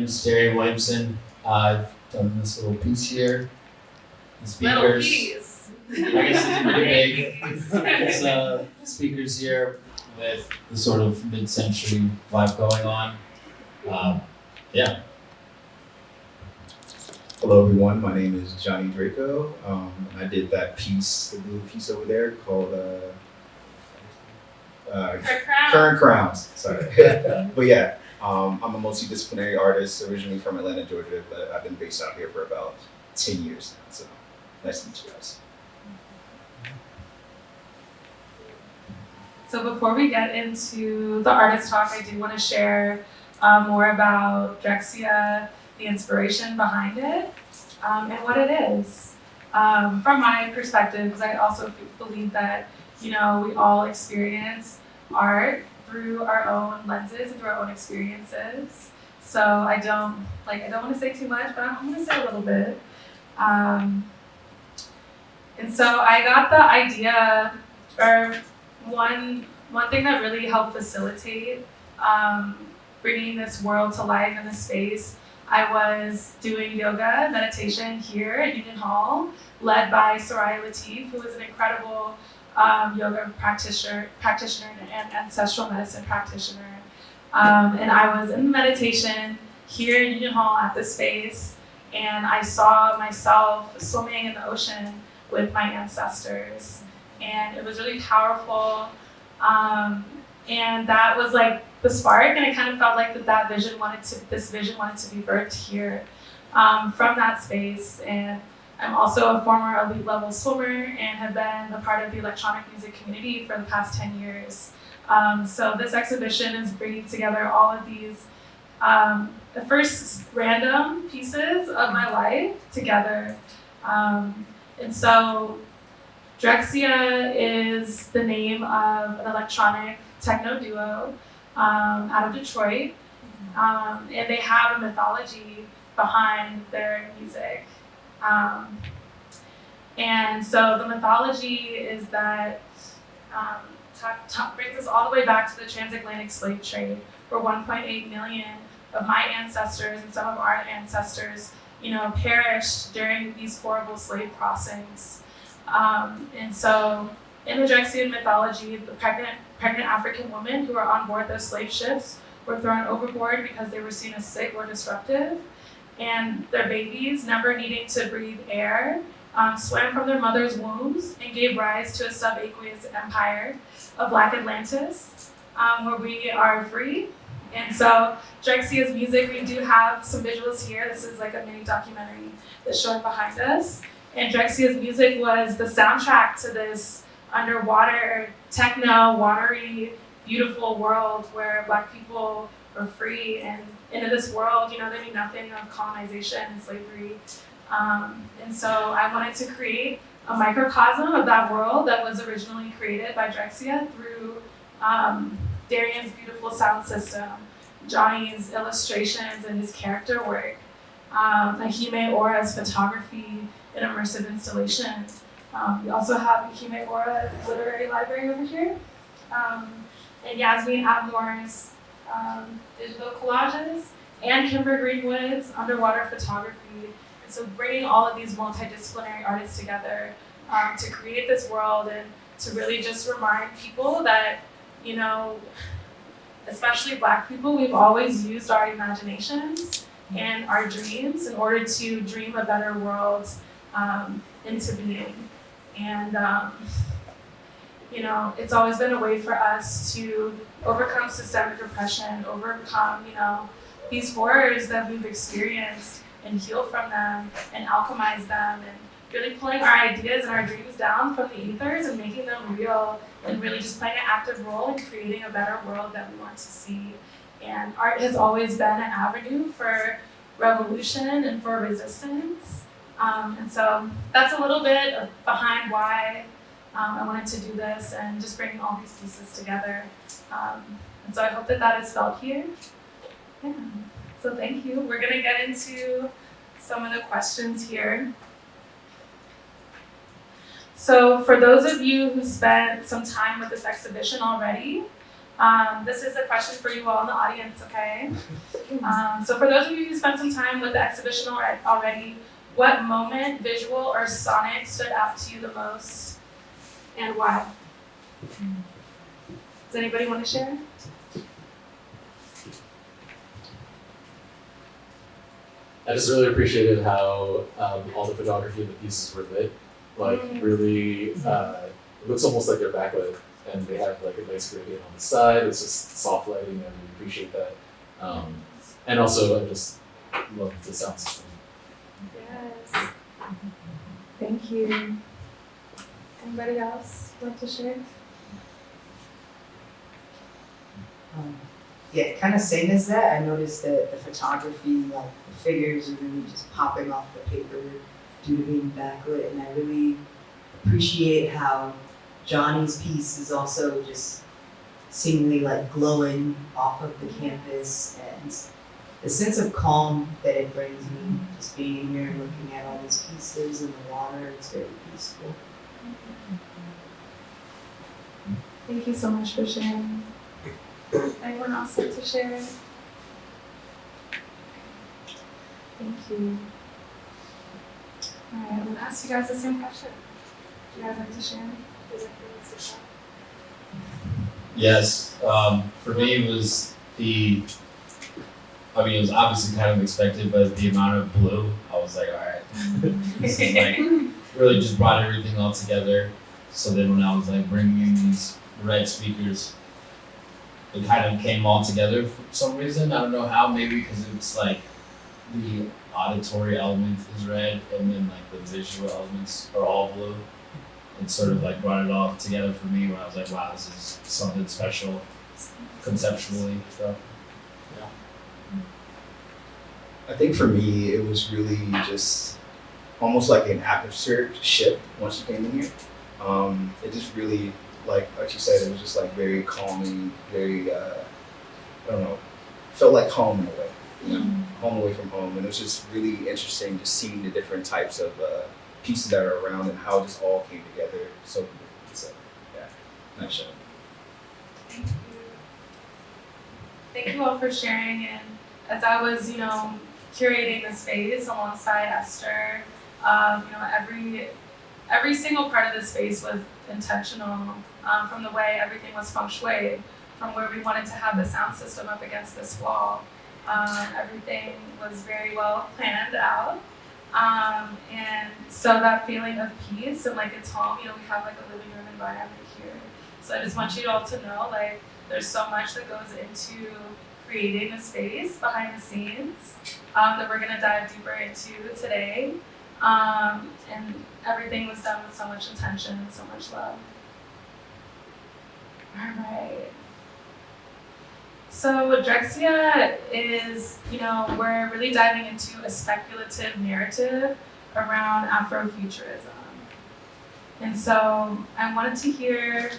name is Darrien Willamson. I've done this little piece here. The speakers. I guess it's pretty big. It's speakers here with the sort of mid-century vibe going on. Yeah. Hello everyone, my name is Johnny Draco. I did that piece, the blue piece over there called Current Crowns. Sorry. But yeah, I'm a multidisciplinary artist, originally from Atlanta, Georgia, but I've been based out here for about 10 years now. So nice to meet you guys. So before we get into the artist talk, I do want to share more about Drexciya, the inspiration behind it, and what it is. From my perspective, because I also believe that, we all experience art through our own lenses and through our own experiences. So I don't want to say too much, but I'm going to say a little bit. And so I got the idea, or one thing that really helped facilitate bringing this world to life in this space. I was doing yoga meditation here at Union Hall, led by Soraya Latif, who is an incredible yoga practitioner and ancestral medicine practitioner. And I was in meditation here at Union Hall at this space, and I saw myself swimming in the ocean with my ancestors. And it was really powerful. And that was like the spark, and it kind of felt like this vision wanted to be birthed here from that space. And I'm also a former elite level swimmer and have been a part of the electronic music community for the past 10 years. So this exhibition is bringing together all of these, the first random pieces of my life together. And so Drexciya is the name of an electronic techno duo out of Detroit, and they have a mythology behind their music. And so the mythology is that brings us all the way back to the transatlantic slave trade, where 1.8 million of my ancestors and some of our ancestors, perished during these horrible slave crossings. And so in the Drexciyan mythology, the pregnant African women who were on board those slave ships were thrown overboard because they were seen as sick or disruptive. And their babies, never needing to breathe air, swam from their mother's wombs and gave rise to a subaqueous empire of Black Atlantis, where we are free. And so Drexciya's music, we do have some visuals here. This is like a mini documentary that's showing behind us. And Drexciya's music was the soundtrack to this underwater, techno, watery, beautiful world where Black people were free and into this world, they knew nothing of colonization and slavery. And so I wanted to create a microcosm of that world that was originally created by Drexciya through Darrien's beautiful sound system, Johnny's illustrations and his character work, Ehime Ora's photography and immersive installations. We also have Ehime Ora literary library over here, and Yazz Atmore's digital collages, and Kimber Greenwood's underwater photography. And so bringing all of these multidisciplinary artists together to create this world and to really just remind people that, especially Black people, we've always used our imaginations and our dreams in order to dream a better world into being. And, it's always been a way for us to overcome systemic oppression, overcome, these horrors that we've experienced and heal from them and alchemize them, and really pulling our ideas and our dreams down from the ethers and making them real, and really just playing an active role in creating a better world that we want to see. And art has always been an avenue for revolution and for resistance. And so that's a little bit behind why I wanted to do this and just bringing all these pieces together. And so I hope that is felt here. Yeah. So thank you. We're gonna get into some of the questions here. So for those of you who spent some time with this exhibition already, This is a question for you all in the audience, okay? So for those of you who spent some time with the exhibition already, what moment, visual or sonic, stood out to you the most, and why? Does anybody want to share? I just really appreciated how all the photography in the pieces were lit. Like really, it looks almost like they're backlit, and they have like a nice gradient on the side. It's just soft lighting, and we appreciate that. And also, I just love the sound system. Yes. Thank you. Anybody else like to share? Yeah, kind of same as that. I noticed that the photography, like the figures are really just popping off the paper due to being backlit, and I really appreciate how Johnny's piece is also just seemingly like glowing off of the canvas, and the sense of calm that it brings me just being here and looking at all these pieces and the water. It's very peaceful. Thank you so much for sharing. Anyone else like to share? Thank you. All right, I'm gonna ask you guys the same question. Do you guys like to share? Yes, for me it was it was obviously kind of expected, but the amount of blue, I was like, all right, this is like, really just brought everything all together. So then when I was like bringing in these red speakers, it kind of came all together for some reason. I don't know how, maybe because it's like the auditory element is red and then like the visual elements are all blue. It sort of like brought it all together for me where I was like, wow, this is something special conceptually. So, yeah. I think for me, it was really just almost like an atmosphere shift once you came in here. It just really, like you said, it was just like very calming, very, I don't know, felt like home in a way, you know, home away from home. And it was just really interesting just seeing the different types of pieces that are around and how this all came together so beautifully. So, yeah, nice show. Thank you. Thank you all for sharing. And as I was, curating the space alongside Esther, every single part of the space was intentional, from the way everything was feng shui, from where we wanted to have the sound system up against this wall. Everything was very well planned out. And so that feeling of peace and like it's home, we have like a living room environment here. So I just want you all to know, like, there's so much that goes into creating a space behind the scenes that we're gonna dive deeper into today. And everything was done with so much intention and so much love. All right. So Drexciya is, we're really diving into a speculative narrative around Afrofuturism. And so I wanted to hear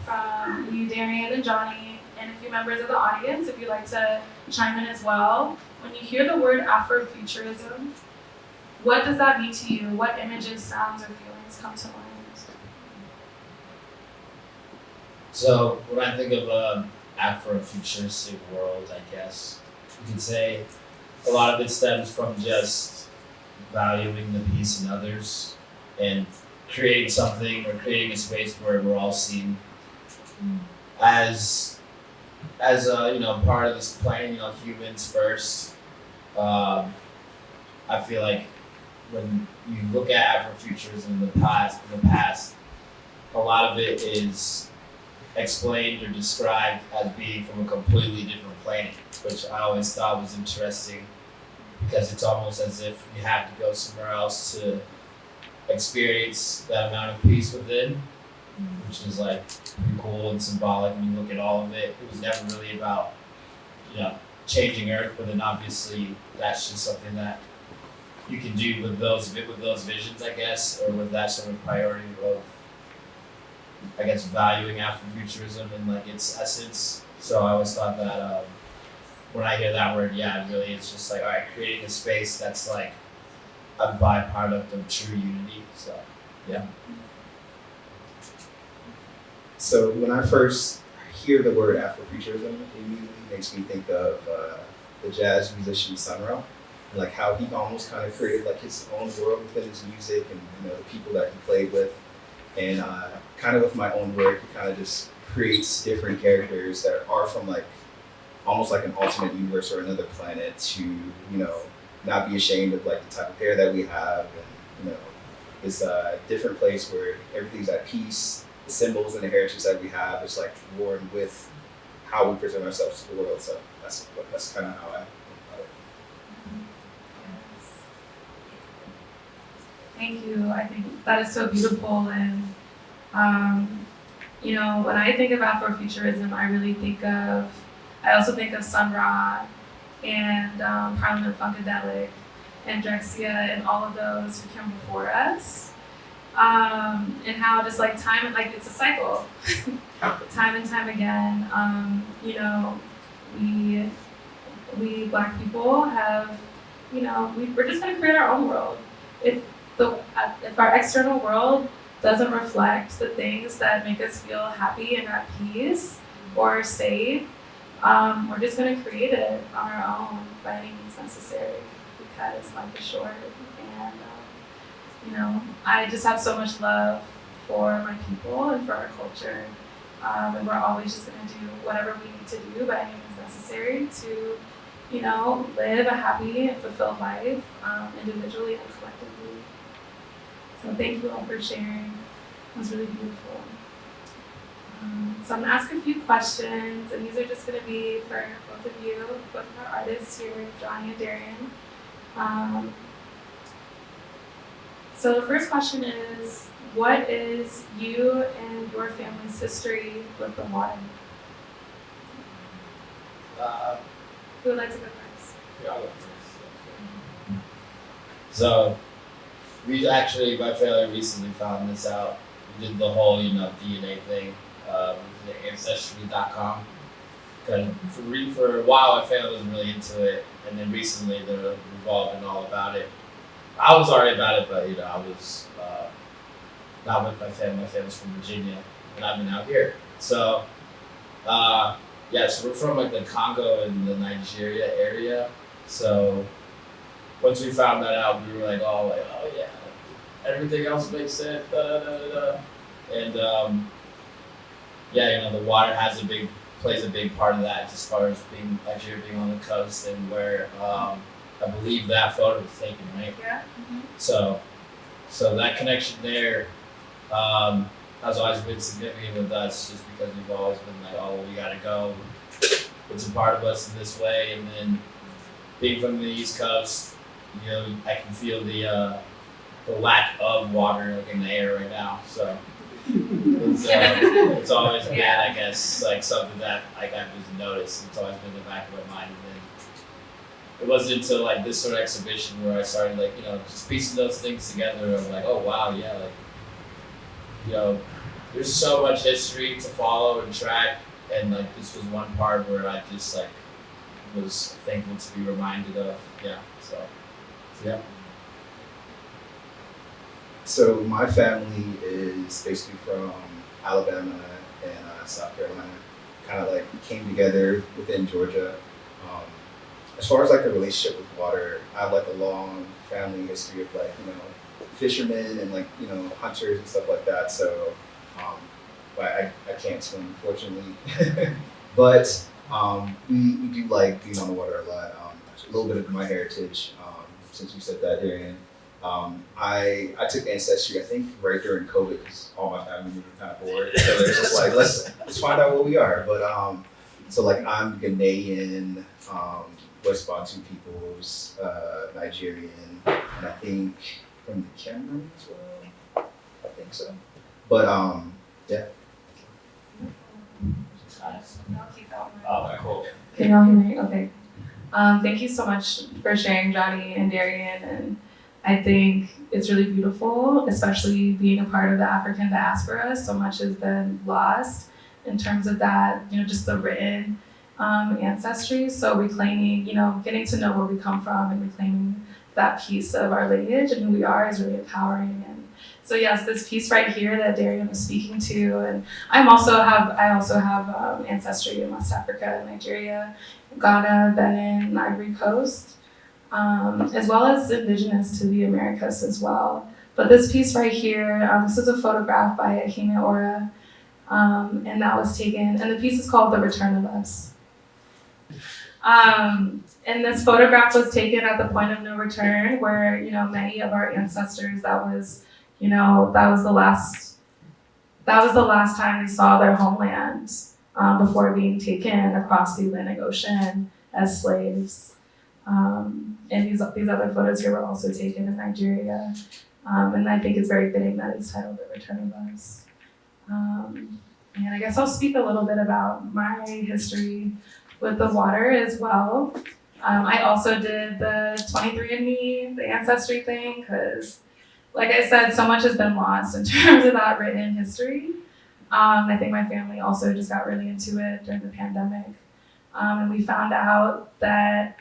from you, Darrien and Johnny, and a few members of the audience, if you'd like to chime in as well. When you hear the word Afrofuturism, what does that mean to you? What images, sounds, or feelings come to mind? So when I think of Afrofuturistic world, I guess you could say a lot of it stems from just valuing the piece in others and creating something or creating a space where we're all seen as part of this plan, humans first. I feel like when you look at Afrofuturism in the past, a lot of it is explained or described as being from a completely different planet, which I always thought was interesting because it's almost as if you have to go somewhere else to experience that amount of peace within, which is like pretty cool and symbolic when you look at all of it. It was never really about, changing Earth, but then obviously that's just something that you can do with those visions, I guess, or with that sort of priority of, I guess, valuing Afrofuturism in like its essence. So I always thought that when I hear that word, really it's just like, all right, creating a space that's like a byproduct of true unity. So, yeah. So when I first hear the word Afrofuturism, it immediately makes me think of the jazz musician Sun Ra, and like how he almost kind of created like his own world within his music and the people that he played with. And kind of with my own work, he kind of just creates different characters that are from like almost like an alternate universe or another planet to not be ashamed of like the type of hair that we have and this different place where everything's at peace. The symbols and the heritage that we have is like worn with how we present ourselves to the world. So that's kind of how I think about it. Thank you. I think that is so beautiful. And, when I think of Afrofuturism, I also think of Sun Ra and Parliament Funkadelic and Drexciya and all of those who came before us. And how just like time, like it's a cycle, time and time again. We Black people have, we're just gonna create our own world. If our external world doesn't reflect the things that make us feel happy and at peace or safe, we're just gonna create it on our own by any means necessary because life is short. And I just have so much love for my people and for our culture. And we're always just gonna do whatever we need to do by any means necessary to, live a happy and fulfilled life, individually and collectively. So thank you all for sharing. It was really beautiful. So I'm gonna ask a few questions, and these are just gonna be for both of you, both of our artists here, Johnny and Darrien. So the first question is, what is you and your family's history with the water? Who would like to go first? Yeah, I'll go first. So, my family recently found this out. We did the whole, DNA thing, the ancestry.com. For a while, my family wasn't really into it, and then recently they're involved in all about it. I was already about it, but I was not with my family. My family's from Virginia, and I've been out here. So, so we're from like the Congo and the Nigeria area. So once we found that out, we were like, oh yeah, everything else makes sense. And the water plays a big part of that, as far as Nigeria being on the coast and where I believe that photo was taken, right? Yeah. Mm-hmm. So that connection there has always been significant with us, just because we've always been like, oh, we gotta go. It's a part of us in this way, and then being from the East Coast, I can feel the lack of water like in the air right now. So it's always been, I guess, like something that I've just noticed. It's always been in the back of my mind. And then it wasn't until like this sort of exhibition where I started just piecing those things together. I'm like, oh wow, yeah, there's so much history to follow and track, and like this was one part where I just was thankful to be reminded of. Yeah. So my family is basically from Alabama and South Carolina. Kind of like came together within Georgia. As far as like the relationship with water, I have like a long family history of fishermen and hunters and stuff like that. So I can't swim, unfortunately. But we do like being on the water a lot. A little bit of my heritage, since you said that, Darrien. I took Ancestry, I think, right during COVID, because all my family were kind of bored. So they're just like, let's find out what we are. But so I'm Ghanaian, West Bantu peoples, Nigerian, and I think from the Cameroon as well. I think so. But yeah. Oh, cool. Can y'all hear me? Okay. Thank you so much for sharing, Johnny and Darrien. And I think it's really beautiful, especially being a part of the African diaspora. So much has been lost in terms of that, just the written ancestry. So reclaiming, getting to know where we come from and reclaiming that piece of our lineage and who we are is really empowering. And So yes, this piece right here that Darrien was speaking to, and I also have ancestry in West Africa, Nigeria, Ghana, Benin, Ivory Coast, as well as indigenous to the Americas as well. But this piece right here, this is a photograph by Ehime Ora, and that was taken, and the piece is called The Return of Us. And this photograph was taken at the point of no return, where, you know, many of our ancestors, that was the last time they saw their homeland before being taken across the Atlantic Ocean as slaves. And these other photos here were also taken in Nigeria. And I think it's very fitting that it's titled The Return of Us. And I guess I'll speak a little bit about my history with the water as well. I also did the 23andMe, the ancestry thing, because like I said, so much has been lost in terms of that written history. I think my family also just got really into it during the pandemic. And we found out that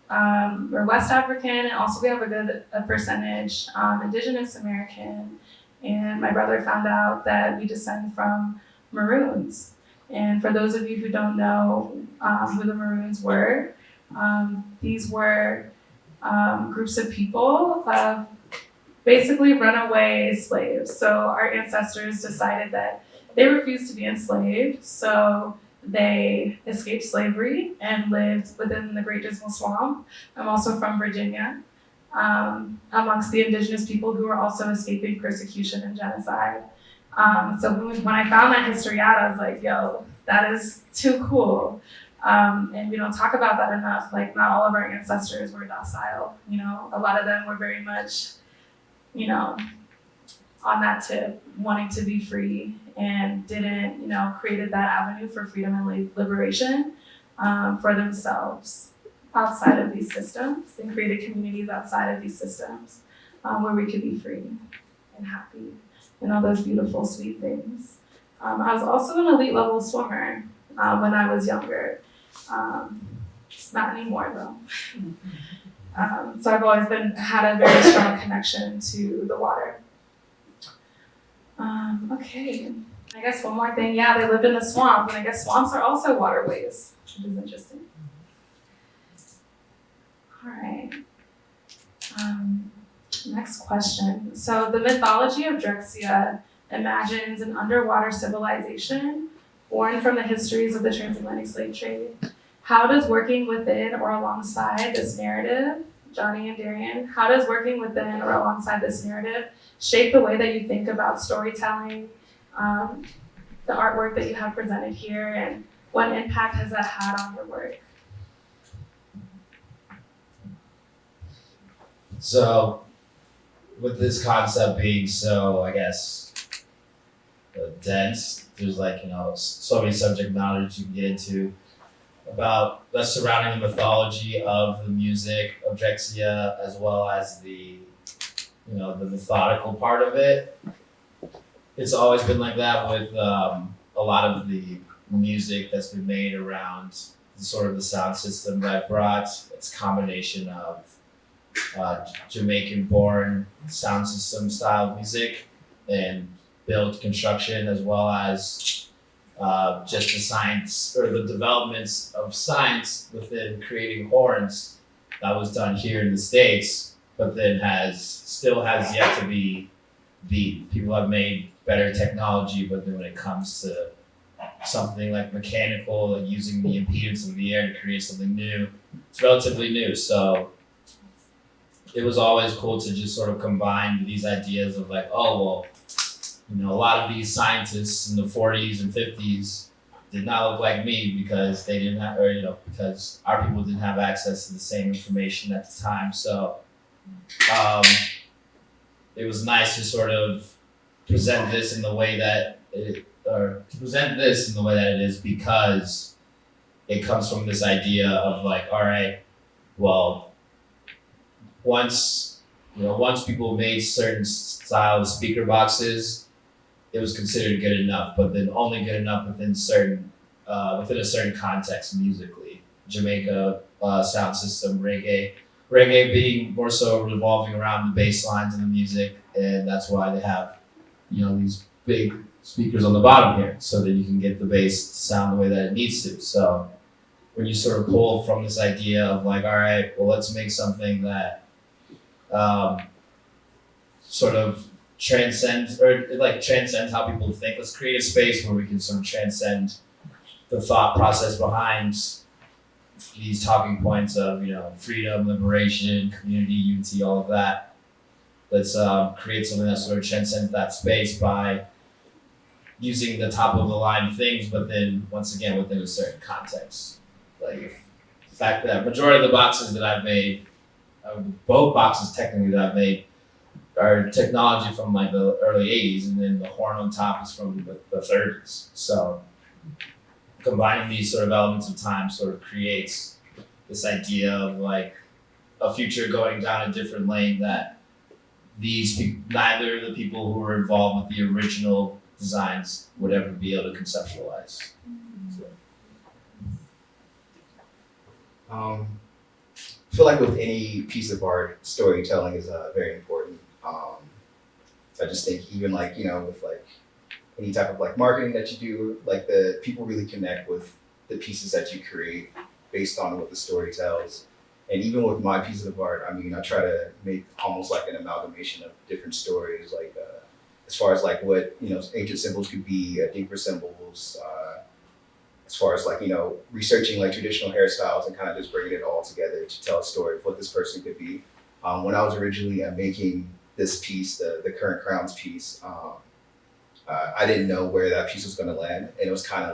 we're West African, and also we have a percentage Indigenous American. And my brother found out that we descend from Maroons. And for those of you who don't know who the Maroons were, these were groups of people, basically runaway slaves. So our ancestors decided that they refused to be enslaved, so they escaped slavery and lived within the Great Dismal Swamp. I'm also from Virginia, amongst the indigenous people who were also escaping persecution and genocide. So when I found that history out, I was like, yo, that is too cool. And we don't talk about that enough. Like, not all of our ancestors were docile. You know, a lot of them were very much, you know, on that tip, wanting to be free, and didn't, you know, created that avenue for freedom and liberation for themselves outside of these systems, and created communities outside of these systems where we could be free and happy and all those beautiful, sweet things. I was also an elite level swimmer when I was younger. Not anymore though. So I've always had a very strong connection to the water. Okay, I guess one more thing. Yeah, they lived in the swamp, and I guess swamps are also waterways, which is interesting. All right. Next question. So the mythology of Drexciya imagines an underwater civilization born from the histories of the transatlantic slave trade. How does working within or alongside this narrative, Johnny and Darrien, how does working within or alongside this narrative shape the way that you think about storytelling, the artwork that you have presented here, and what impact has that had on your work? So, with this concept being so, I guess, dense, there's like, you know, so many subject knowledge you can get into about the surrounding the mythology of the music of Drexciya, as well as the, you know, the methodical part of it. It's always been like that with a lot of the music that's been made around the sort of the sound system that I brought. It's a combination of Jamaican-born sound system style music and build construction, as well as just the science or the developments of science within creating horns that was done here in the States, but then still has yet to be beat. People have made better technology, but then when it comes to something like mechanical, like using the impedance of the air to create something new, it's relatively new. So it was always cool to just sort of combine these ideas of like, oh, well, you know, a lot of these scientists in the 40s and 50s did not look like me because they didn't have, or, you know, because our people didn't have access to the same information at the time. So it was nice to sort of present this in the way that it is, because it comes from this idea of like, all right, well, once people made certain style of speaker boxes, it was considered good enough, but then only good enough within a certain context musically. Jamaica sound system, reggae reggae being more so revolving around the bass lines and the music, and that's why they have, these big speakers on the bottom here, so that you can get the bass to sound the way that it needs to. So when you sort of pull from this idea of like, all right, well, let's make something that sort of transcends how people think. Let's create a space where we can sort of transcend the thought process behind these talking points of, freedom, liberation, community, unity, all of that. Let's create something that sort of transcends that space by using the top of the line things, but then once again within a certain context. Like the fact that majority of the boxes that I've made, both boxes technically that I've made, are technology from like the early 80s, and then the horn on top is from the 30s. So combining these sort of elements of time sort of creates this idea of like a future going down a different lane that neither of the people who were involved with the original designs would ever be able to conceptualize. I feel like with any piece of art, storytelling is very important. I just think even like, with like any type of like marketing that you do, like the people really connect with the pieces that you create based on what the story tells. And even with my pieces of art, I mean, I try to make almost like an amalgamation of different stories, like as far as like what, ancient symbols could be, deeper symbols, as far as like, researching like traditional hairstyles and kind of just bringing it all together to tell a story of what this person could be. When I was originally making this piece, the current crowns piece, I didn't know where that piece was going to land. And it was kind of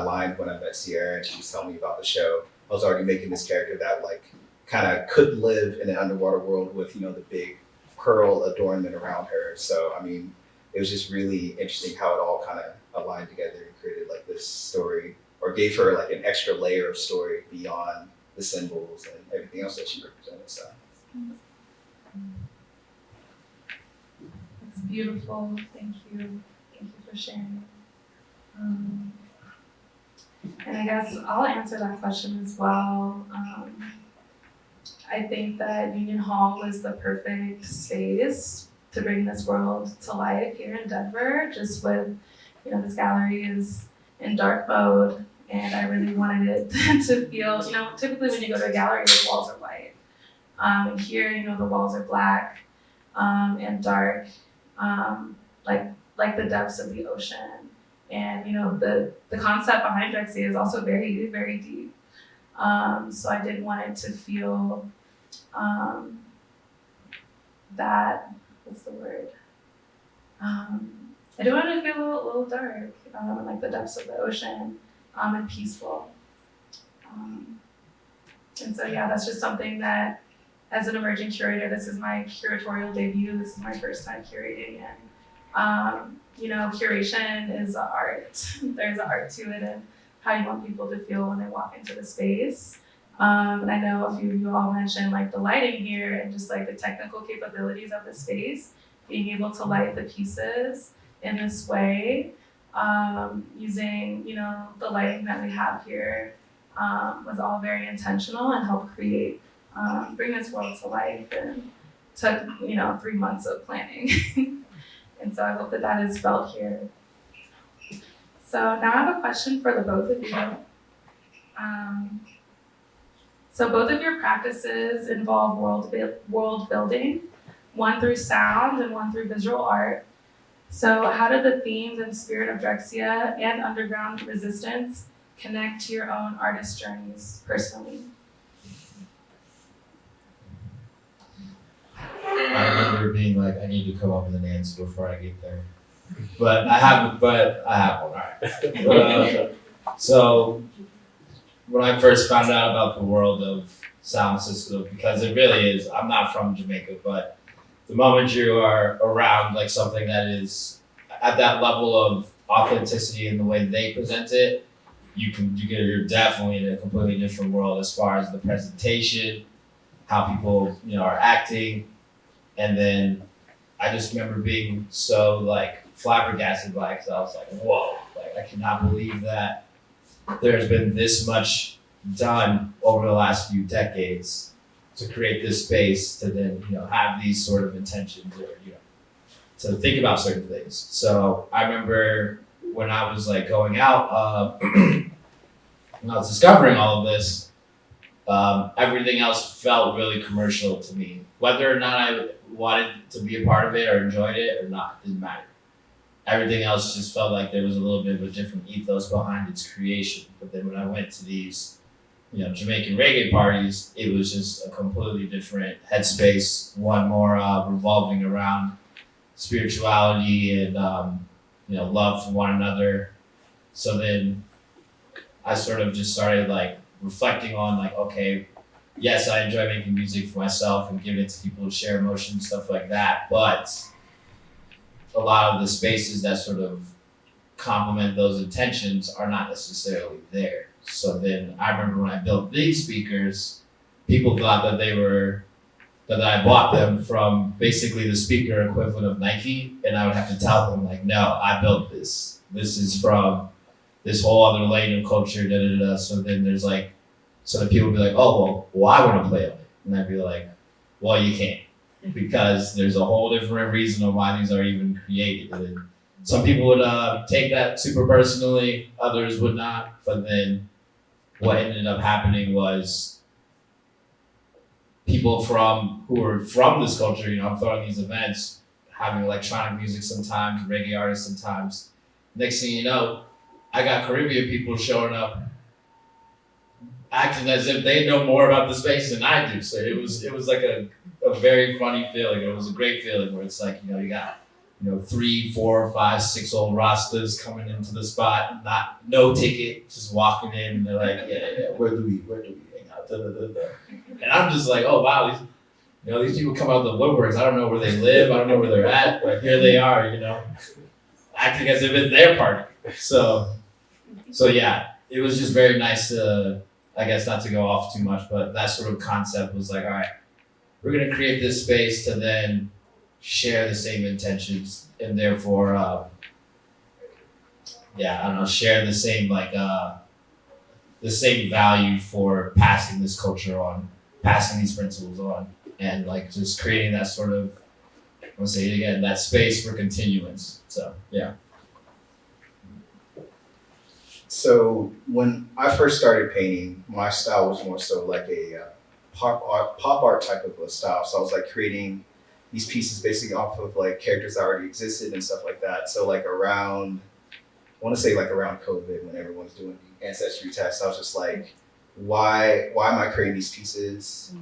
aligned when I met Sierra and she was telling me about the show. I was already making this character that like kind of could live in an underwater world with, the big pearl adornment around her. So, I mean, it was just really interesting how it all kind of aligned together and created like this story, or gave her like an extra layer of story beyond the symbols and everything else that she represented. So. It's beautiful. Thank you. Thank you for sharing. And I guess I'll answer that question as well. I think that Union Hall was the perfect space to bring this world to life here in Denver, just with, this gallery is in dark mode, and I really wanted it to feel, typically when you go to a gallery, the walls are white. And here, the walls are black and dark, like the depths of the ocean. And, the concept behind Drexciya is also very, very deep. So I did want it to feel that, what's the word? I do want it to feel a little dark, like the depths of the ocean, and peaceful. And so, yeah, that's just something that, as an emerging curator, this is my curatorial debut. This is my first time curating, and curation is art. There's an art to it, and how you want people to feel when they walk into the space. And I know a few of you all mentioned like the lighting here and just like the technical capabilities of the space, being able to light the pieces in this way, using, the lighting that we have here, was all very intentional and helped create, bring this world to life, and took, 3 months of planning. And so I hope that that is felt here. So now I have a question for the both of you. So both of your practices involve world building, one through sound and one through visual art. So how did the themes and spirit of Drexciya and underground resistance connect to your own artist journeys personally? I remember being like, I need to come up with an answer before I get there. But I have one, all right. So when I first found out about the world of sound system, because it really is, I'm not from Jamaica, but the moment you are around like something that is at that level of authenticity in the way they present it, you're definitely in a completely different world as far as the presentation, how people, are acting. And then I just remember being so like flabbergasted by it, because I was like, whoa, like I cannot believe that there's been this much done over the last few decades to create this space to then, have these sort of intentions or, to think about certain things. So I remember when I was like going out, when I was discovering all of this, everything else felt really commercial to me. Whether or not I wanted to be a part of it or enjoyed it or not, didn't matter. Everything else just felt like there was a little bit of a different ethos behind its creation. But then when I went to these, Jamaican reggae parties, it was just a completely different headspace, one more revolving around spirituality and, love for one another. So then I sort of just started like reflecting on like, okay, yes, I enjoy making music for myself and giving it to people to share emotions, stuff like that. But a lot of the spaces that sort of complement those intentions are not necessarily there. So then I remember when I built these speakers, people thought that I bought them from basically the speaker equivalent of Nike, and I would have to tell them like, no, I built this. This is from this whole other lane of culture, da da da. So then there's like, so that people would be like, oh, well, I want to play on it. And I'd be like, well, you can't. Because there's a whole different reason on why these are even created. And some people would take that super personally, others would not. But then what ended up happening was people who were from this culture, I'm throwing these events, having electronic music sometimes, reggae artists sometimes. Next thing you know, I got Caribbean people showing up acting as if they know more about the space than I do. So it was like a very funny feeling. It was a great feeling where it's like, you got, 3, 4, 5, 6 old Rastas coming into the spot, no ticket, just walking in, and they're like, yeah, where do we hang out? Da, da, da, da. And I'm just like, oh wow, these people come out of the woodworks. I don't know where they live, I don't know where they're at, but here they are, acting as if it's their party. So yeah, it was just very nice to, I guess not to go off too much, but that sort of concept was like, all right, we're going to create this space to then share the same intentions and therefore, share the same, the same value for passing this culture on, passing these principles on, and like just creating that sort of, I'll say it again, that space for continuance. So, yeah. So when I first started painting, my style was more so like a pop art type of a style. So I was like creating these pieces basically off of like characters that already existed and stuff like that. So like around COVID when everyone's doing the ancestry tests, I was just like, why am I creating these pieces?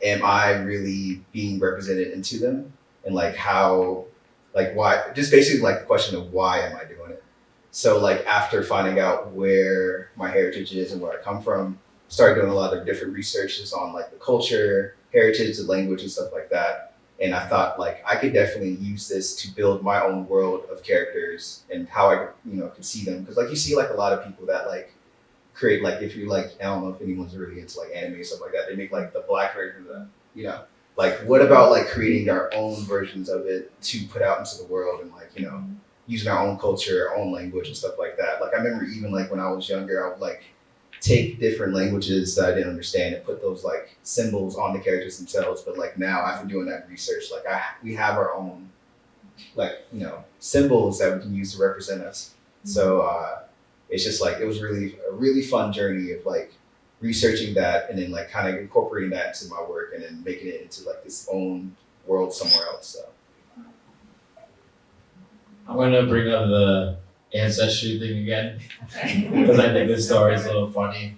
Am I really being represented into them? And like why? Just basically like the question of why am I doing it? So like after finding out where my heritage is and where I come from, started doing a lot of different researches on like the culture, heritage, the language and stuff like that. And I thought like I could definitely use this to build my own world of characters and how I could see them. Because like you see like a lot of people that like create like, if you like, I don't know if anyone's really into like anime and stuff like that, they make like the black version of that, like what about like creating our own versions of it to put out into the world and like, using our own culture, our own language and stuff like that. Like I remember even like when I was younger, I would like take different languages that I didn't understand and put those like symbols on the characters themselves. But like now after doing that research, like we have our own like, symbols that we can use to represent us. So it's just like, it was a really fun journey of like researching that and then like kind of incorporating that into my work and then making it into like this own world somewhere else. So. I'm going to bring up the ancestry thing again because I think this story is a little funny.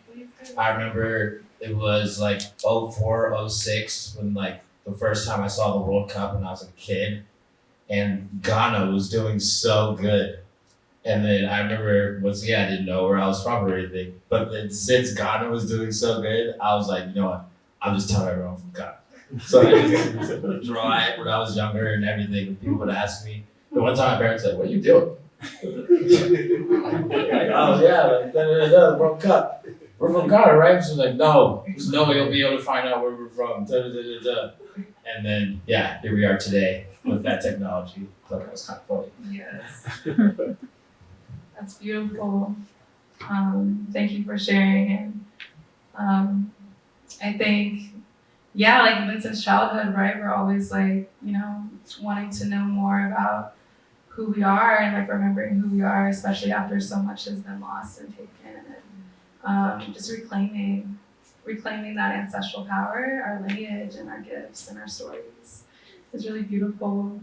I remember it was like 04, 06 when like the first time I saw the World Cup when I was a kid, and Ghana was doing so good. And then I remember, once again, I didn't know where I was from or anything, but then since Ghana was doing so good, I was like, you know what, I'll just tell everyone from Ghana. So I just would draw it when I was younger and everything, and people would ask me. The one time my parents said, what are you doing? Like, oh yeah, like, the World Cup. We're from Ghana, right? She's like, no, there's no way you'll be able to find out where we're from. And then, yeah, here we are today with that technology. I thought that was kind of funny. Yes. That's beautiful. Thank you for sharing. And I think, yeah, like even since childhood, right? We're always like, wanting to know more about who we are and like remembering who we are, especially after so much has been lost and taken, and just reclaiming that ancestral power, our lineage and our gifts and our stories is really beautiful.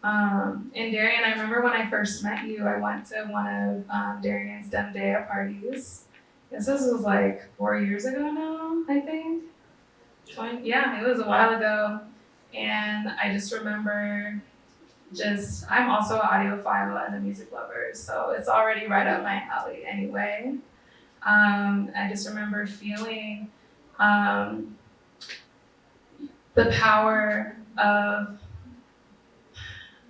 And Darrien, I remember when I first met you, I went to one of Darrien's Dem Dea parties. I guess this was like 4 years ago now, I think. Yeah, it was a while ago. And I just remember I'm also an audiophile and a music lover, so it's already right up my alley anyway. I just remember feeling the power of,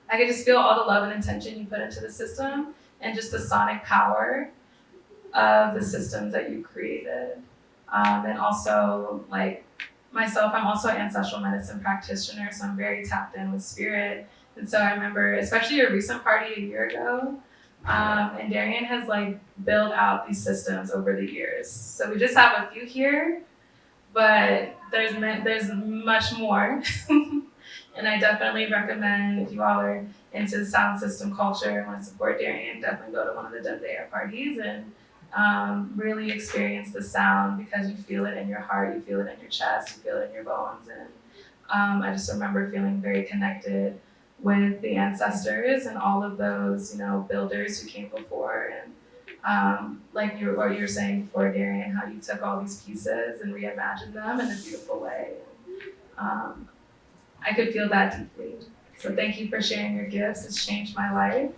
I could just feel all the love and intention you put into the system and just the sonic power of the systems that you created. And also, like myself, I'm also an ancestral medicine practitioner, so I'm very tapped in with spirit. And so I remember, especially your recent party a year ago, and Darrien has like built out these systems over the years. So we just have a few here, but there's much more. And I definitely recommend, if you all are into sound system culture and want to support Darrien, definitely go to one of the Dem Dea parties and really experience the sound, because you feel it in your heart, you feel it in your chest, you feel it in your bones. And I just remember feeling very connected with the ancestors and all of those, builders who came before. And like you're saying before, Darrien, how you took all these pieces and reimagined them in a beautiful way. I could feel that deeply. So thank you for sharing your gifts. It's changed my life,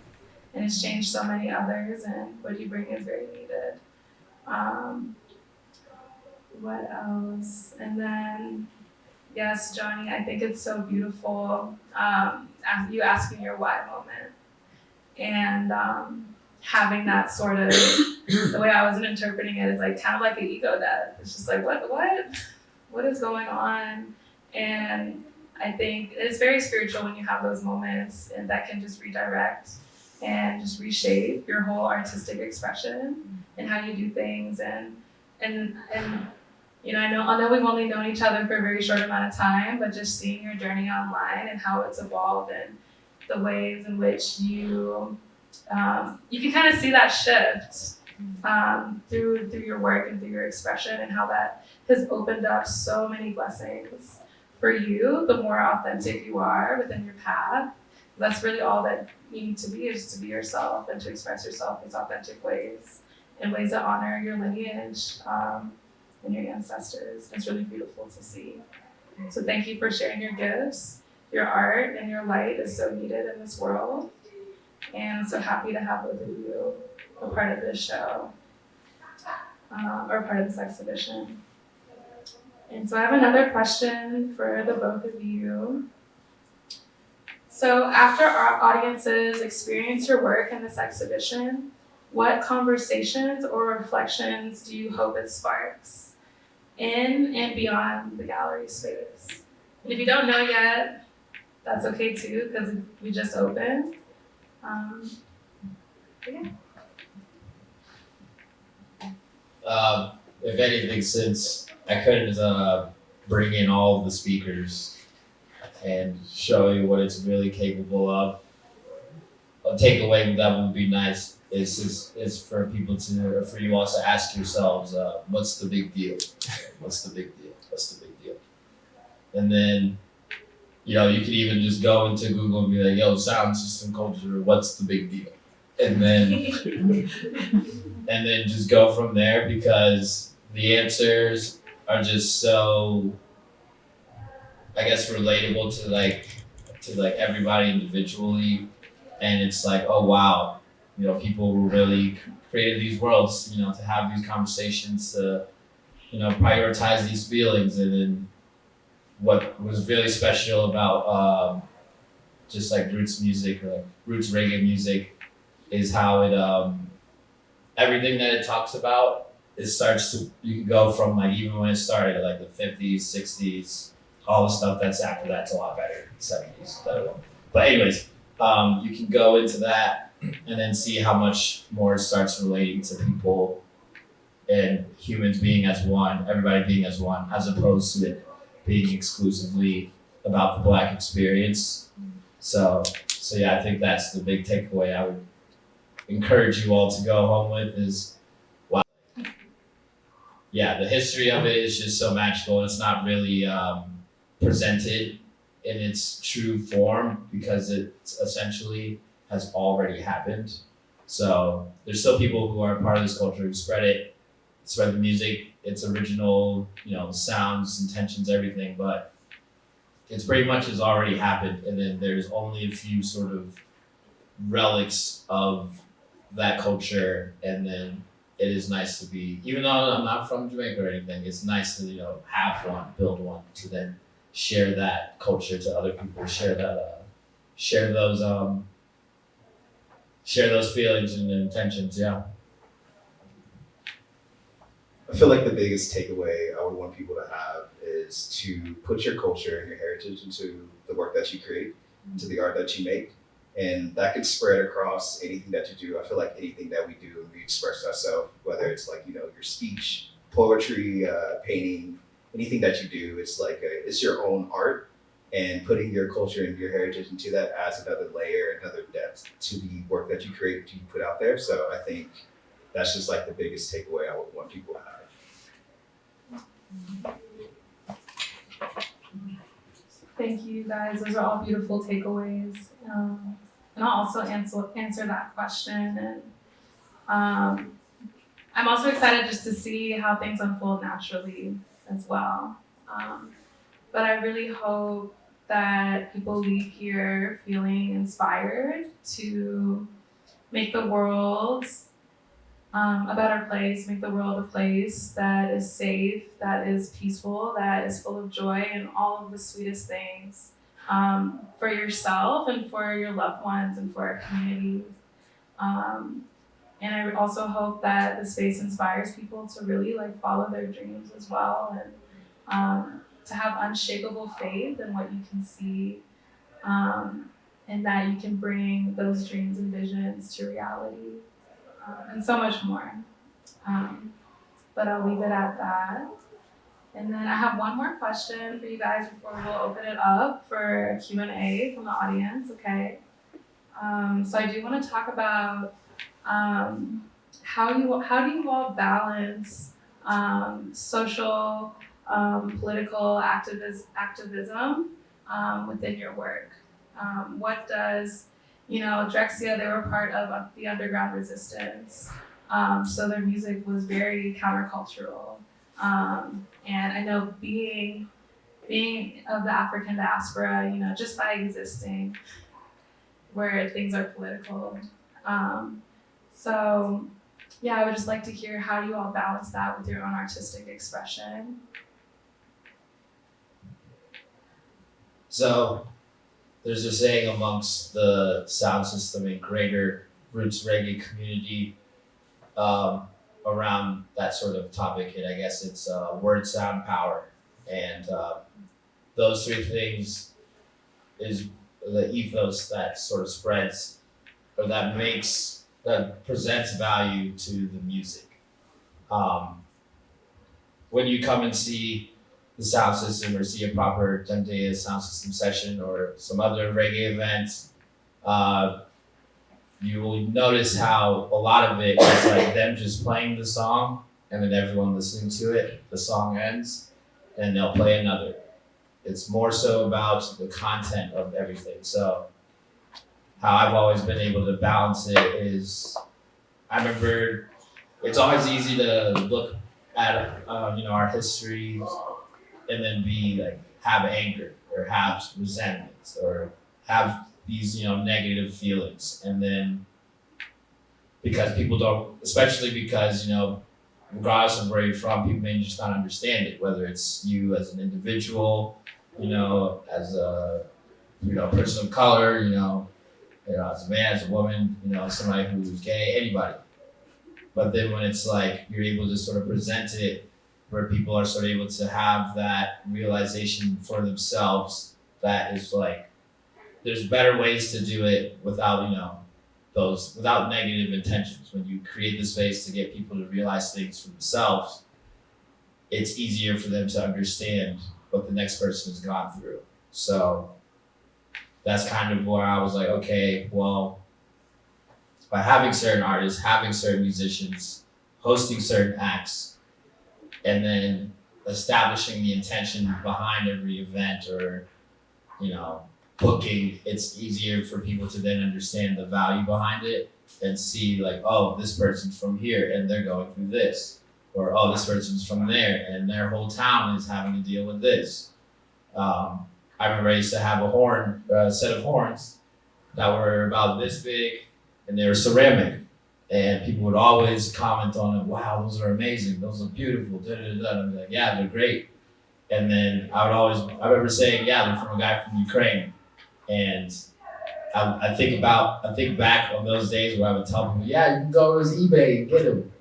and it's changed so many others, and what you bring is very needed. What else? And then, yes, Johnny, I think it's so beautiful, you asking your why moment, and having that sort of, the way I was interpreting it is like kind of like an ego death. It's just like, what is going on? And I think it's very spiritual when you have those moments, and that can just redirect and just reshape your whole artistic expression and how you do things. And I know we've only known each other for a very short amount of time, but just seeing your journey online and how it's evolved and the ways in which you can kind of see that shift through your work and through your expression, and how that has opened up so many blessings for you. The more authentic you are within your path, that's really all that you need to be, is to be yourself and to express yourself in these authentic ways, in ways that honor your lineage and your ancestors. It's really beautiful to see. So thank you for sharing your gifts. Your art and your light is so needed in this world. And I'm so happy to have both of you a part of this show, or part of this exhibition. And so I have another question for the both of you. So after our audiences experience your work in this exhibition, what conversations or reflections do you hope it sparks in and beyond the gallery space? And if you don't know yet, that's okay too, because we just opened. If anything, since I couldn't bring in all of the speakers and show you what it's really capable of, a takeaway that would be nice is for people to, for you also ask yourselves, what's the big deal? What's the big deal? What's the big deal? And then, you could even just go into Google and be like, yo, sound system culture, what's the big deal? And then just go from there, because the answers are just so, I guess, relatable to everybody individually. And it's like, oh wow, people really created these worlds, to have these conversations, to, prioritize these feelings. And then what was really special about just like roots music, or like roots reggae music, is how it everything that it talks about, you can go from like, even when it started, like the 50s, 60s, all the stuff that's after that's a lot better, 70s, but anyways, you can go into that and then see how much more it starts relating to people and humans being as one, everybody being as one, as opposed to it being exclusively about the Black experience. So yeah, I think that's the big takeaway I would encourage you all to go home with is, wow, yeah, the history of it is just so magical. It's not really presented in its true form because it essentially has already happened. So there's still people who are part of this culture who spread the music, its original, sounds, intentions, everything, but it's pretty much has already happened. And then there's only a few sort of relics of that culture. And then it is nice to be, even though I'm not from Jamaica or anything, it's nice to, have one, build one, to then share that culture to other people, share those feelings and intentions, yeah. I feel like the biggest takeaway I would want people to have is to put your culture and your heritage into the work that you create, into the art that you make. And that could spread across anything that you do. I feel like anything that we do, we express ourselves, whether it's like, your speech, poetry, painting, anything that you do, it's like it's your own art. And putting your culture and your heritage into that adds another layer, another depth to the work that you create, that you put out there. So I think that's just like the biggest takeaway I would want people to have. Thank you guys. Those are all beautiful takeaways. And I'll also answer that question. And I'm also excited just to see how things unfold naturally as well. But I really hope that people leave here feeling inspired to make the world a better place, make the world a place that is safe, that is peaceful, that is full of joy and all of the sweetest things for yourself and for your loved ones and for our communities. And I also hope that the space inspires people to really follow their dreams as well, and to have unshakable faith in what you can see, and that you can bring those dreams and visions to reality, and so much more. But I'll leave it at that. And then I have one more question for you guys before we'll open it up for a Q&A from the audience, okay? So I do want to talk about how do you all balance social, political activism within your work? What does, Drexciya, they were part of the underground resistance, so their music was very countercultural. And I know being of the African diaspora, just by existing, where things are political. So yeah, I would just like to hear how you all balance that with your own artistic expression. So there's a saying amongst the sound system and greater roots reggae community around that sort of topic, and I guess it's word, sound, power. And those three things is the ethos that sort of spreads, or that presents value to the music. When you come and see the sound system or see a proper Dundee sound system session or some other reggae events, you will notice how a lot of it is like them just playing the song and then everyone listening to it, the song ends, and they'll play another. It's more so about the content of everything. So how I've always been able to balance it is, I remember it's always easy to look at our history and then have anger or have resentment or have these negative feelings, and then because people don't, especially because regardless of where you're from, people may just not understand it, whether it's you as an individual, as a person of color, as a man, as a woman, somebody who's gay, anybody. But then when it's you're able to sort of present it where people are sort of able to have that realization for themselves, that is there's better ways to do it without, without negative intentions. When you create the space to get people to realize things for themselves, it's easier for them to understand what the next person has gone through. So that's kind of where I was like, okay, well, by having certain artists, having certain musicians, hosting certain acts, and then establishing the intention behind every event or, booking, it's easier for people to then understand the value behind it and see like, oh, this person's from here and they're going through this. Or, oh, this person's from there and their whole town is having to deal with this. I remember I used to have a set of horns that were about this big and they were ceramic. And people would always comment on it, wow, those are amazing, those are beautiful, And I'd be like, yeah, they're great. And then I remember saying, yeah, they're from a guy from Ukraine. And I think back on those days where I would tell people, yeah, you can go to his eBay and get them.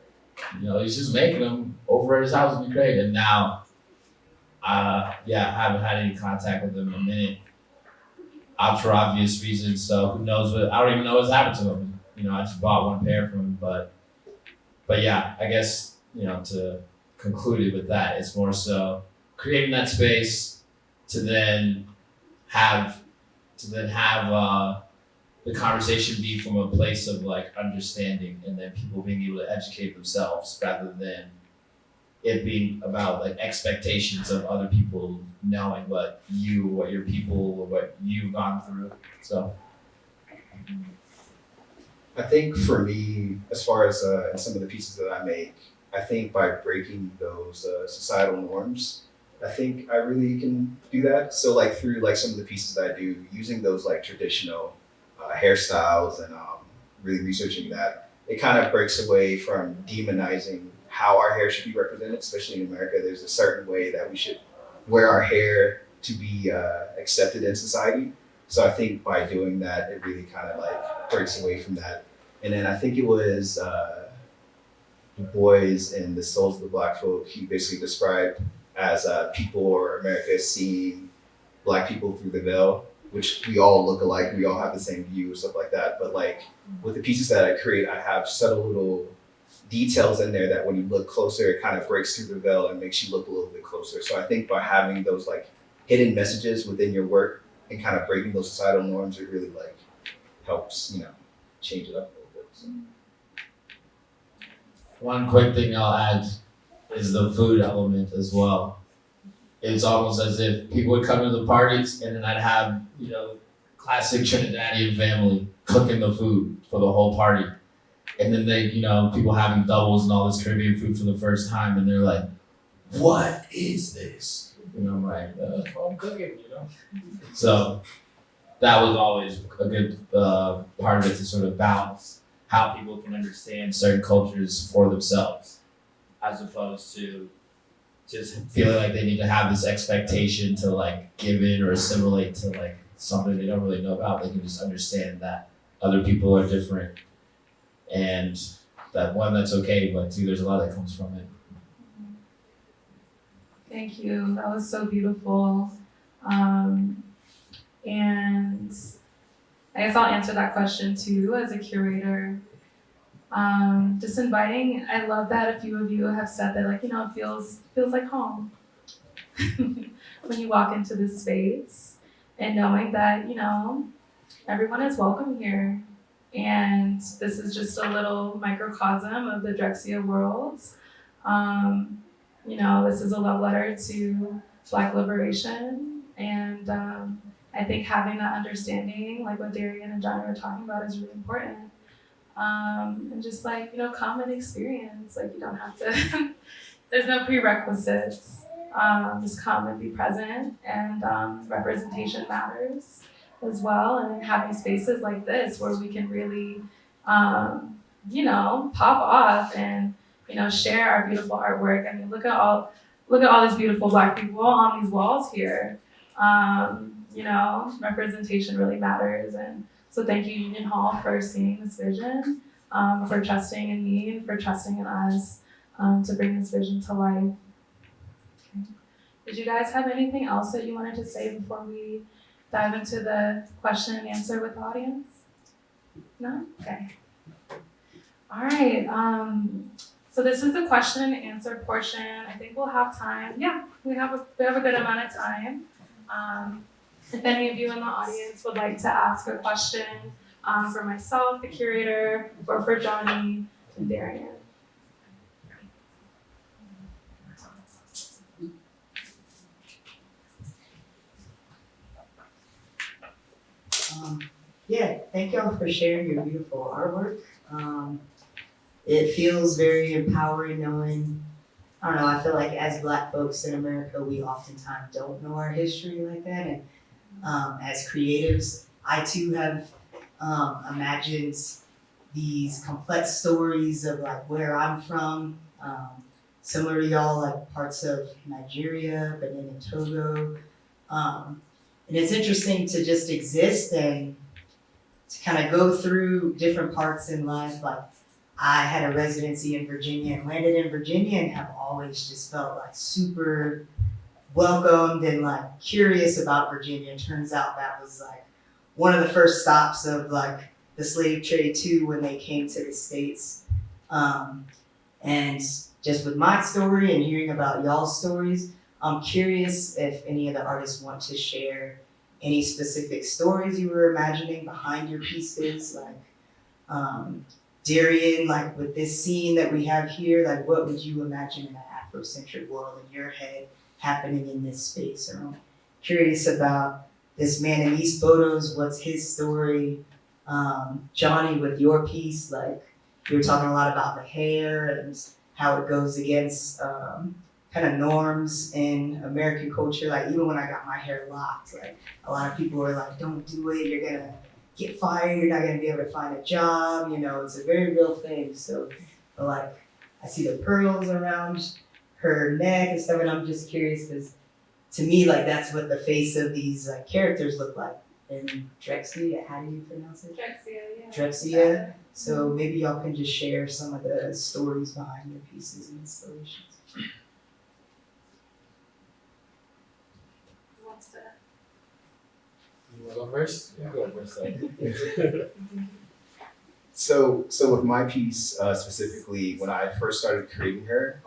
He's just making them over at his house in Ukraine. And now, I haven't had any contact with him in a minute. For obvious reasons. So who knows I don't even know what's happened to him. I just bought one pair from him, but yeah, I guess, to conclude it with that, it's more so creating that space to then have the conversation be from a place of like understanding and then people being able to educate themselves rather than it being about like expectations of other people knowing what your people, or what you've gone through. So I think for me, as far as some of the pieces that I make, I think by breaking those societal norms, I think I really can do that. So like through like some of the pieces that I do, using those like traditional hairstyles and really researching that, it kind of breaks away from demonizing how our hair should be represented, especially in America. There's a certain way that we should wear our hair to be accepted in society. So I think by doing that, it really kind of like breaks away from that. And then I think it was Du Bois in The Souls of the Black Folk, he basically described as people or America seeing Black people through the veil, which we all look alike, we all have the same view, stuff like that. But like with the pieces that I create, I have subtle little details in there that when you look closer, it kind of breaks through the veil and makes you look a little bit closer. So I think by having those like hidden messages within your work and kind of breaking those societal norms, it really like helps, change it up a little bit. So. One quick thing I'll add is the food element as well. It's almost as if people would come to the parties and then I'd have, classic Trinidadian family cooking the food for the whole party. And then they, people having doubles and all this Caribbean food for the first time and they're like, what is this? And I'm like, that's what I'm cooking, So that was always a good part of it to sort of balance how people can understand certain cultures for themselves, as opposed to just feeling like they need to have this expectation to like give in or assimilate to like something they don't really know about. They can just understand that other people are different and that one, that's okay, but two, there's a lot that comes from it. Thank you. That was so beautiful. And I guess I'll answer that question too as a curator. Just inviting, I love that a few of you have said that like, it feels like home when you walk into this space and knowing that, everyone is welcome here. And this is just a little microcosm of the Drexciya world. This is a love letter to Black liberation. And I think having that understanding, like what Darrien and Johnny were talking about, is really important. And just like, come and experience. Like you don't have to, there's no prerequisites. Just come and be present, and representation matters as well. And having spaces like this where we can really, pop off and, share our beautiful artwork. I mean, look at all these beautiful Black people on these walls here. Representation really matters. And so thank you, Union Hall, for seeing this vision, for trusting in me and for trusting in us to bring this vision to life. Okay. Did you guys have anything else that you wanted to say before we dive into the question and answer with the audience? No? Okay. All right. So So this is the question and answer portion. I think we'll have time. Yeah, we have a good amount of time. If any of you in the audience would like to ask a question for myself, the curator, or for Johnny and Darrien. Yeah, thank y'all for sharing your beautiful artwork. It feels very empowering knowing, I don't know, I feel like as Black folks in America, we oftentimes don't know our history like that. And as creatives, I too have imagined these complex stories of like where I'm from. Similar to y'all, like parts of Nigeria, but then in Togo. And it's interesting to just exist and to kind of go through different parts in life. Like I had a residency in Virginia and landed in Virginia and have always just felt like super welcomed and like curious about Virginia. It turns out that was like one of the first stops of like the slave trade too when they came to the States. And just with my story and hearing about y'all's stories, I'm curious if any of the artists want to share any specific stories you were imagining behind your pieces, like Darrien, like with this scene that we have here, like what would you imagine in an Afrocentric world in your head happening in this space? Or I'm curious about this man in these photos, what's his story? Johnny, with your piece, like you were talking a lot about the hair and how it goes against kind of norms in American culture. Like even when I got my hair locked, like a lot of people were like, don't do it, you're gonna get fired, you're not gonna be able to find a job, you know, it's a very real thing. So like I see the pearls around her neck and stuff, and I'm just curious because to me, like that's what the face of these characters look like. In Drexciya, how do you pronounce it? Drexciya, yeah. Drexciya. So maybe y'all can just share some of the stories behind your pieces and installations. You want to go first? Yeah, go first. So with my piece specifically, when I first started creating her,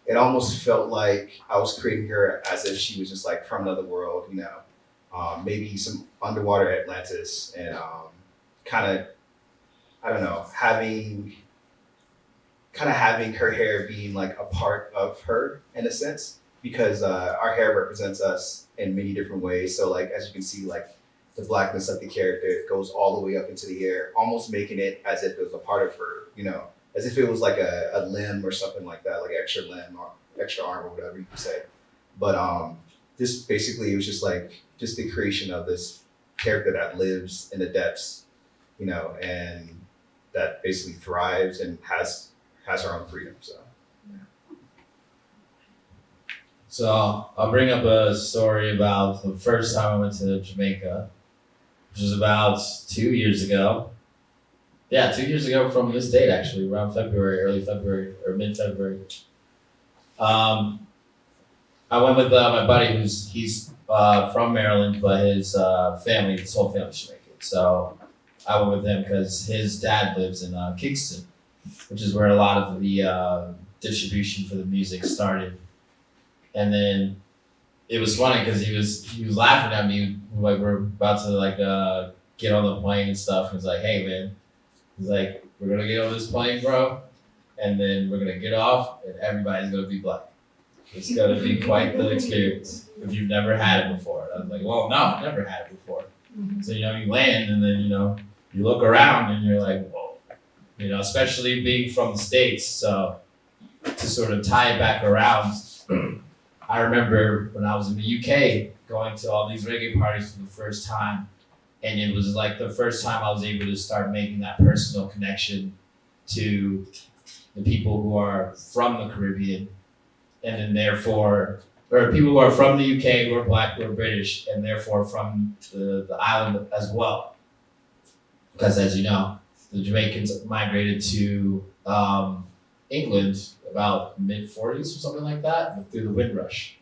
it almost felt like I was creating her as if she was just like from another world, you know, maybe some underwater Atlantis, and kind of, I don't know, having her hair being like a part of her in a sense, because our hair represents us in many different ways. So like, as you can see, like the blackness of the character goes all the way up into the air, almost making it as if it was a part of her, you know, as if it was like a limb or something like that, like extra limb or extra arm or whatever you could say. But this basically, it was just the creation of this character that lives in the depths, you know, and that basically thrives and has her own freedom. So I'll bring up a story about the first time I went to Jamaica, which was about 2 years ago. Yeah, 2 years ago from this date, actually, around February, early February or mid-February. I went with my buddy he's from Maryland, but his whole family's Jamaican. So I went with him because his dad lives in Kingston, which is where a lot of the distribution for the music started. And then it was funny because he was laughing at me like we're about to get on the plane and stuff. He was like, "Hey man," he's like, "We're gonna get on this plane, bro, and then we're gonna get off, and everybody's gonna be black. It's gonna be quite the experience if you've never had it before." And I was like, "Well, no, I've never had it before." Mm-hmm. So you land, and then you look around, and you're like, "Whoa," especially being from the States. So to sort of tie it back around. I remember when I was in the UK going to all these reggae parties for the first time, and it was like the first time I was able to start making that personal connection to the people who are from the Caribbean, and then therefore, or people who are from the UK, who are black, who are British, and therefore from the island as well. Because as you know, the Jamaicans migrated to England about mid-40s or something like that, through the Windrush.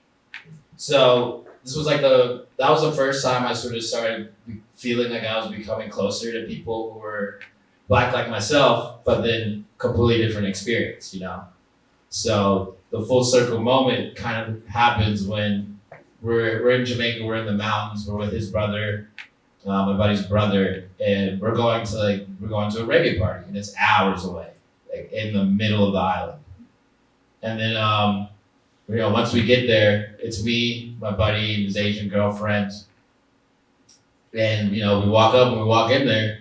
So this was that was the first time I sort of started feeling like I was becoming closer to people who black like myself, but then completely different experience, you know? So the full circle moment kind of happens when we're in Jamaica, we're in the mountains, we're with his brother, my buddy's brother, and we're going to a reggae party, and it's hours away, like in the middle of the island. And then, once we get there, it's me, my buddy, and his Asian girlfriend, and we walk up and we walk in there,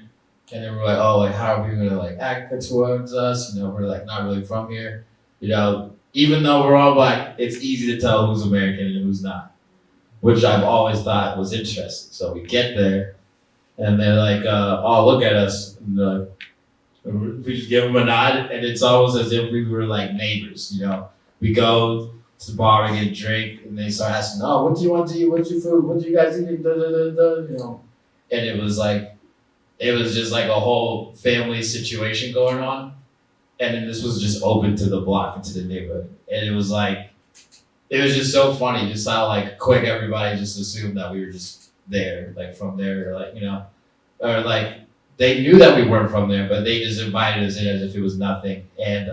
and then we're like, oh, like how are we gonna like act towards us? We're like not really from here, Even though we're all black, it's easy to tell who's American and who's not, which I've always thought was interesting. So we get there, and they're like, oh, look at us. And we just give them a nod, and it's almost as if we were like neighbors, We go to the bar and get a drink, and they start asking, oh, what do you want to eat? What's your food? What do you guys eat? And it was just like a whole family situation going on. And then this was just open to the block and to the neighborhood. And it was just so funny, just how like quick everybody just assumed that we were just there, like from there, or like they knew that we weren't from there, but they just invited us in as if it was nothing. And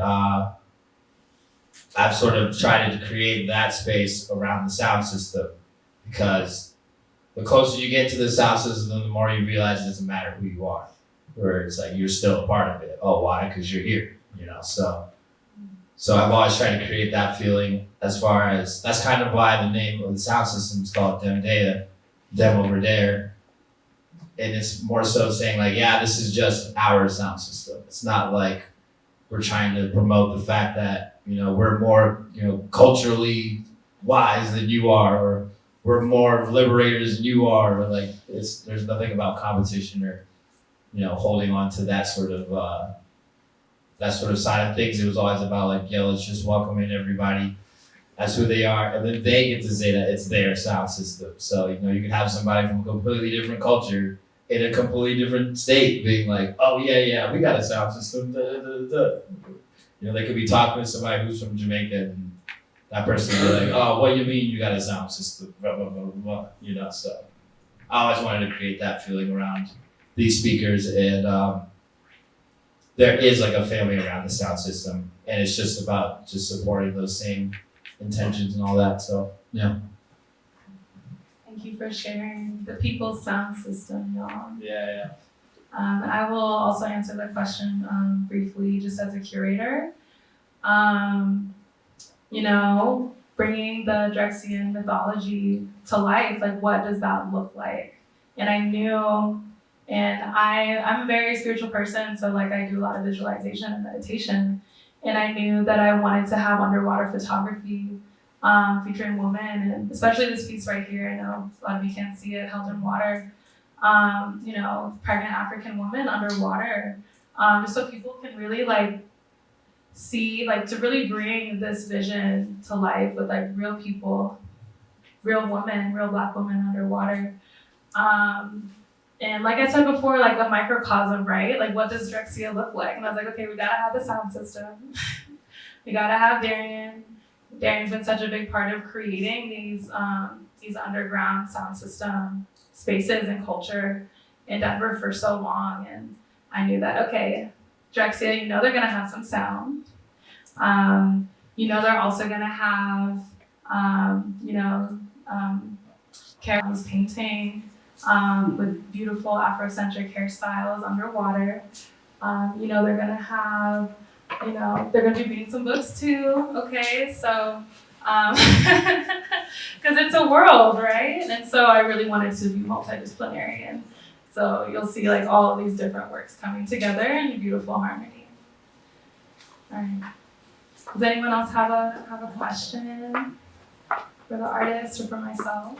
I've sort of tried to create that space around the sound system, because the closer you get to the sound system, the more you realize it doesn't matter who you are, where it's like you're still a part of it. Oh, why? Because you're here. So I've always tried to create that feeling, as far as that's kind of why the name of the sound system is called Dem Data, Dem over there. And it's more so saying like, yeah, this is just our sound system. It's not like we're trying to promote the fact that, we're more, culturally wise than you are, or we're more liberators than you are, or like there's nothing about competition or, holding on to that sort of side of things. It was always about like, let's just welcome in everybody as who they are, and then they get to say that it's their sound system. So, you can have somebody from a completely different culture in a completely different state being like, oh yeah, we got a sound system, they could be talking to somebody who's from Jamaica, and that person would be like, oh, what do you mean you got a sound system, blah, blah, blah, blah, blah. So I always wanted to create that feeling around these speakers, and there is like a family around the sound system, and it's just about just supporting those same intentions and all that. So yeah. Thank you for sharing the people's sound system, y'all. Yeah. I will also answer the question briefly, just as a curator. Bringing the Drexciyan mythology to life, like what does that look like? And I knew, and I'm a very spiritual person, so like I do a lot of visualization and meditation, and I knew that I wanted to have underwater photography featuring women, and especially this piece right here. I know a lot of you can't see it, held in water. Pregnant African woman underwater, just so people can really like see, like to really bring this vision to life with like real people, real women, real Black women underwater. And like I said before, like a microcosm, right? Like what does Drexciya look like? And I was like, okay, we gotta have the sound system. We gotta have Darrien. Darrien's been such a big part of creating these underground sound system spaces and culture in Denver for so long. And I knew that, okay, Drexciya, they're gonna have some sound. They're also gonna have, Carol's painting with beautiful Afrocentric hairstyles underwater. They're gonna have, they're gonna be reading some books too, okay? So, because it's a world, right? And so I really wanted to be multidisciplinary, and so you'll see like all of these different works coming together in beautiful harmony. All right. Does anyone else have a question for the artist or for myself?